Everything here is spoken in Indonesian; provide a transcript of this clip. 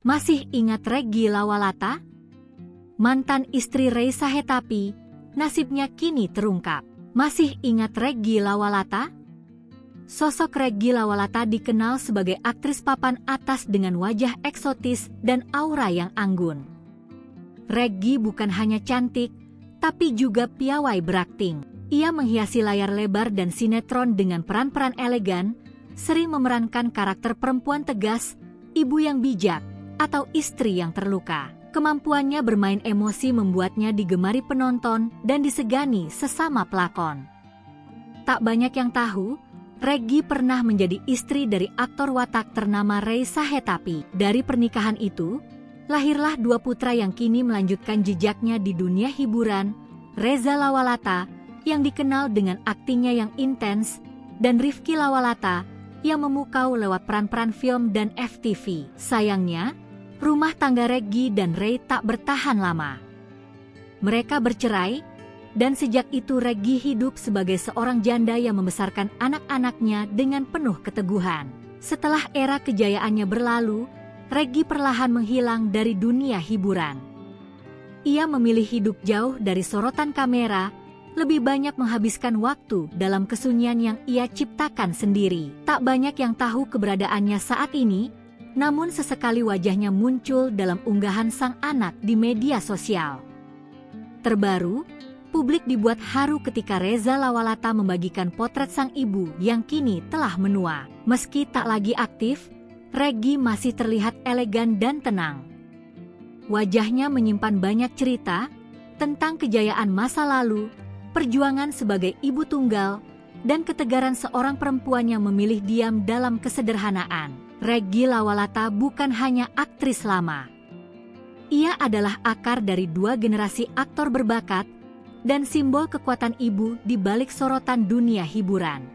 Masih ingat Reggy Lawalata? Mantan istri Rey Sahetapi, nasibnya kini terungkap. Masih ingat Reggy Lawalata? Sosok Reggy Lawalata dikenal sebagai aktris papan atas dengan wajah eksotis dan aura yang anggun. Reggy bukan hanya cantik, tapi juga piawai berakting. Ia menghiasi layar lebar dan sinetron dengan peran-peran elegan, sering memerankan karakter perempuan tegas, ibu yang bijak, atau istri yang terluka. Kemampuannya bermain emosi membuatnya digemari penonton dan disegani sesama pelakon. Tak banyak yang tahu, Reggy pernah menjadi istri dari aktor watak ternama Rey Sahetapi. Dari pernikahan itu, lahirlah dua putra yang kini melanjutkan jejaknya di dunia hiburan, Reza Lawalata yang dikenal dengan aktingnya yang intens, dan Rifky Lawalata yang memukau lewat peran-peran film dan FTV. Sayangnya, rumah tangga Reggy dan Rey tak bertahan lama. Mereka bercerai, dan sejak itu Reggy hidup sebagai seorang janda yang membesarkan anak-anaknya dengan penuh keteguhan. Setelah era kejayaannya berlalu, Reggy perlahan menghilang dari dunia hiburan. Ia memilih hidup jauh dari sorotan kamera, lebih banyak menghabiskan waktu dalam kesunyian yang ia ciptakan sendiri. Tak banyak yang tahu keberadaannya saat ini, namun sesekali wajahnya muncul dalam unggahan sang anak di media sosial. Terbaru, publik dibuat haru ketika Reza Lawalata membagikan potret sang ibu yang kini telah menua. Meski tak lagi aktif, Reggy masih terlihat elegan dan tenang. Wajahnya menyimpan banyak cerita tentang kejayaan masa lalu, perjuangan sebagai ibu tunggal, dan ketegaran seorang perempuan yang memilih diam dalam kesederhanaan. Reggy Lawalata bukan hanya aktris lama. Ia adalah akar dari dua generasi aktor berbakat dan simbol kekuatan ibu di balik sorotan dunia hiburan.